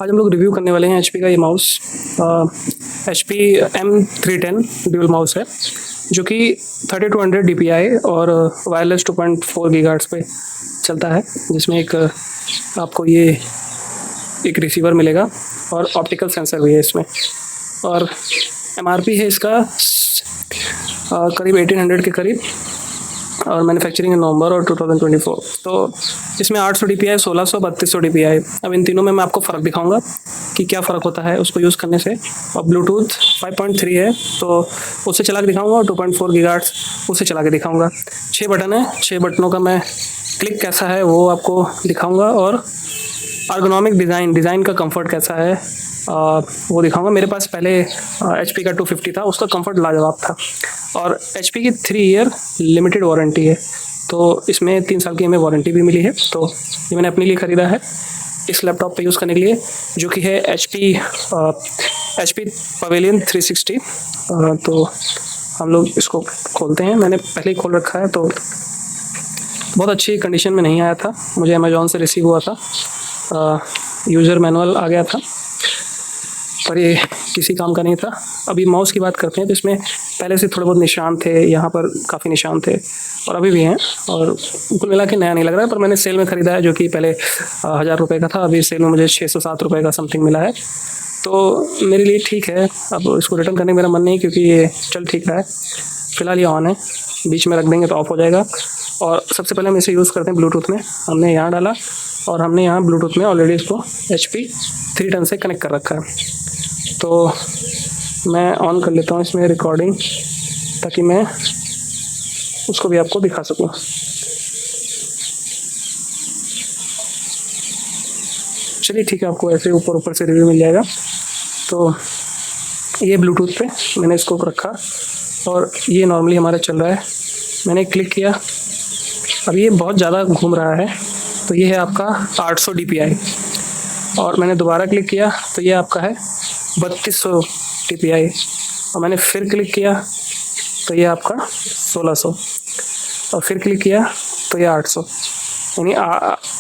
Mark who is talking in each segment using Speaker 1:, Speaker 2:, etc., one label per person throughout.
Speaker 1: आज हम लोग रिव्यू करने वाले हैं HP का ये mouse. HP M310 dual mouse है जो कि 3200 DPI और वायरलेस 2.4 गीगाहर्ट्ज़ पे चलता है, जिसमें आपको ये एक रिसीवर मिलेगा और ऑप्टिकल सेंसर भी है इसमें। और MRP है इसका करीब 1800 के करीब और मैन्युफैक्चरिंग है नवंबर और 2024। तो इसमें 800 DPI, 1600, 3200 DPI। अब इन तीनों में मैं आपको फ़र्क दिखाऊंगा कि क्या फ़र्क होता है उसको यूज़ करने से। और ब्लूटूथ 5.3 है तो उससे चला के दिखाऊंगा, और 2.4 गीगाहर्ट्ज़ उससे चला के दिखाऊंगा। 6 बटन है, 6 बटनों का मैं क्लिक कैसा है वो आपको दिखाऊँगा, और अर्गोनॉमिक डिज़ाइन का कंफर्ट कैसा है वो दिखाऊंगा। मेरे पास पहले HP का 250 था, उसका कंफर्ट लाजवाब था। और HP की 3 ईयर लिमिटेड वारंटी है, तो इसमें 3 साल की हमें वारंटी भी मिली है। तो ये मैंने अपने लिए ख़रीदा है इस लैपटॉप पे यूज़ करने के लिए, जो कि है HP पवेलियन 360। तो हम लोग इसको खोलते हैं। मैंने पहले ही खोल रखा है, तो बहुत अच्छी कंडीशन में नहीं आया था, मुझे अमेज़ॉन से रिसीव हुआ था। यूज़र मैनुअल आ गया था, पर ये किसी काम का नहीं था। अभी माउस की बात करते हैं तो इसमें पहले से थोड़े बहुत निशान थे, यहाँ पर काफ़ी निशान थे और अभी भी हैं, और कुल मिला के नया नहीं लग रहा है। पर मैंने सेल में ख़रीदा है, जो कि पहले 1000 रुपये का था, अभी सेल में मुझे 607 रुपये का समथिंग मिला है। तो मेरे लिए ठीक है। अब इसको रिटर्न करने का मेरा मन नहीं, क्योंकि ये चल ठीक रहा है। फ़िलहाल ये ऑन है, बीच में रख देंगे तो ऑफ हो जाएगा। और सबसे पहले हम इसे यूज़ करते हैं ब्लूटूथ में। हमने यहाँ डाला और हमने यहाँ ब्लूटूथ में ऑलरेडी इसको HP 310 से कनेक्ट कर रखा है। तो मैं ऑन कर लेता हूँ इसमें रिकॉर्डिंग, ताकि मैं उसको भी आपको दिखा सकूँ। चलिए ठीक है, आपको ऐसे ऊपर से रिव्यू मिल जाएगा। तो ये ब्लूटूथ पे मैंने इसको रखा और ये नॉर्मली हमारा चल रहा है। मैंने क्लिक किया, अब ये बहुत ज़्यादा घूम रहा है, तो ये है आपका 800 DPI। और मैंने दोबारा क्लिक किया तो ये आपका है 3200 DPI। और मैंने फिर क्लिक किया तो ये आपका 1600, और फिर क्लिक किया तो ये 800। यानी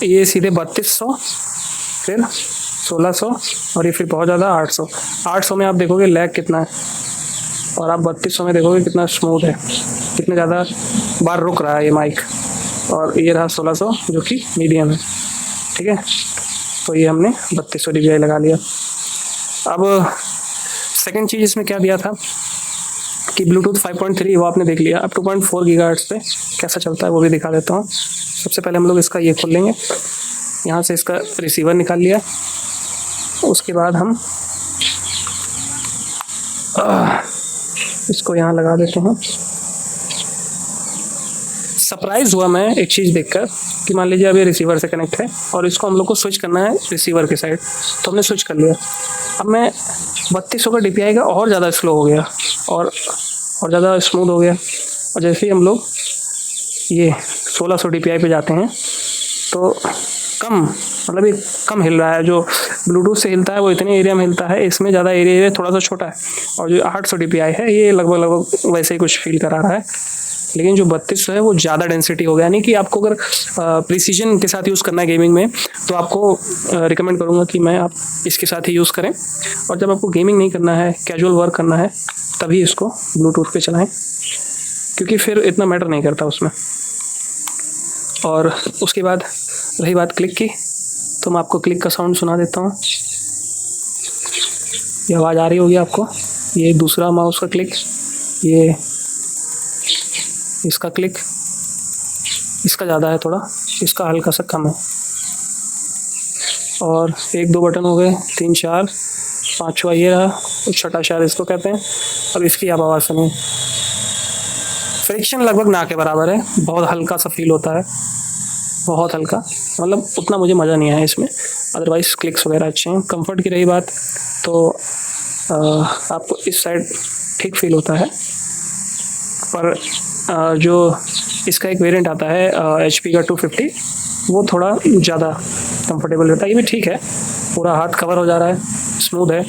Speaker 1: ये सीधे 3200, फिर 1600, और ये फिर बहुत ज़्यादा 800। 800 में आप देखोगे लैग कितना है, और आप 3200 में देखोगे कितना स्मूथ है, कितने ज़्यादा बार रुक रहा है ये माइक। और ये रहा 1600 जो कि मीडियम है, ठीक है। तो ये हमने 3200 DPI लगा लिया। अब सेकंड चीज़ इसमें क्या दिया था कि ब्लूटूथ 5.3 वो आपने देख लिया। अब 2.4 गीगाहर्ट्ज़ पे कैसा चलता है वो भी दिखा देता हूँ। सबसे पहले हम लोग इसका ये खोल लेंगे, यहाँ से इसका रिसीवर निकाल लिया। उसके बाद हम इसको यहाँ लगा देते हैं। सरप्राइज़ हुआ मैं एक चीज़ देखकर कि मान लीजिए अब ये रिसीवर से कनेक्ट है और इसको हम लोग को स्विच करना है रिसीवर के साइड, तो हमने स्विच कर लिया। अब मैं 3200 का DPI का और ज़्यादा स्लो हो गया और ज़्यादा स्मूथ हो गया। और जैसे ही हम लोग ये 1600 DPI पे जाते हैं तो मतलब ये कम हिल रहा है। जो ब्लूटूथ से हिलता है वो इतने एरिया में हिलता है, इसमें ज़्यादा एरिया थोड़ा सा छोटा है। और जो 800 DPI है ये लगभग वैसे ही कुछ फील करा रहा है। लेकिन जो 3200 है वो ज़्यादा डेंसिटी हो गया। यानी कि आपको अगर प्रिसीजन के साथ यूज़ करना है गेमिंग में, तो आपको रिकमेंड करूँगा कि आप इसके साथ ही यूज़ करें। और जब आपको गेमिंग नहीं करना है, कैजुअल वर्क करना है, तभी इसको ब्लूटूथ पे चलाएं, क्योंकि फिर इतना मैटर नहीं करता उसमें। और उसके बाद रही बात क्लिक की, तो मैं आपको क्लिक का साउंड सुना देता हूँ। ये आवाज़ आ रही होगी आपको। ये दूसरा माउस का क्लिक, ये इसका क्लिक, इसका ज़्यादा है थोड़ा, इसका हल्का सा कम है। और 1-2 बटन हो गए, 3 4 5वां ये रहा, छठा शायद इसको कहते हैं। अब इसकी आप आवाज़ सुनिए। फ्रिक्शन लगभग ना के बराबर है, बहुत हल्का सा फील होता है, बहुत हल्का। मतलब उतना मुझे मज़ा नहीं आया इसमें। अदरवाइज़ क्लिक्स वगैरह अच्छे हैं। कंफर्ट की रही बात तो आपको इस साइड ठीक फील होता है। पर जो इसका एक वेरिएंट आता है HP का 250, वो थोड़ा ज़्यादा कंफर्टेबल रहता है। ये भी ठीक है, पूरा हाथ कवर हो जा रहा है, स्मूथ है,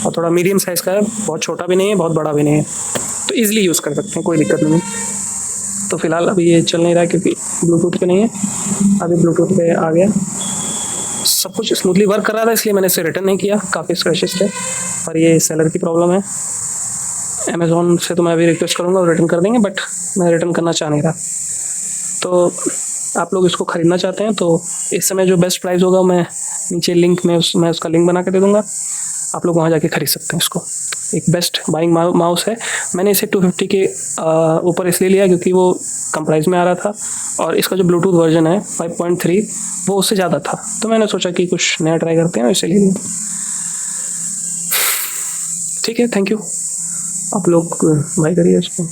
Speaker 1: और थोड़ा मीडियम साइज़ का है, बहुत छोटा भी नहीं है, बहुत बड़ा भी नहीं है, तो ईज़िली यूज़ कर सकते हैं, कोई दिक्कत नहीं है। तो फ़िलहाल अभी ये चल नहीं रहा है क्योंकि ब्लूटूथ पे नहीं है। अभी ब्लूटूथ पे आ गया। सब कुछ स्मूथली वर्क कर रहा था, इसलिए मैंने इसे रिटर्न नहीं किया। काफ़ी स्क्रैचेस थे, पर ये सेलर की प्रॉब्लम है। अमेज़ॉन से तो मैं अभी रिक्वेस्ट करूँगा और रिटर्न कर देंगे, बट मैं रिटर्न करना चाह नहीं रहा। तो आप लोग इसको ख़रीदना चाहते हैं तो इस समय जो बेस्ट प्राइस होगा मैं नीचे लिंक में मैं उसका लिंक बना के दे दूँगा, आप लोग वहाँ जाके ख़रीद सकते हैं इसको। एक बेस्ट बाइंग माउस है। मैंने इसे 250 के ऊपर इसलिए लिया क्योंकि वो कम प्राइस में आ रहा था, और इसका जो ब्लूटूथ वर्जन है 5.3 वो उससे ज़्यादा था, तो मैंने सोचा कि कुछ नया ट्राई करते हैं, इसीलिए लिया। ठीक है, थैंक यू। आप लोग बाय करिए इसको।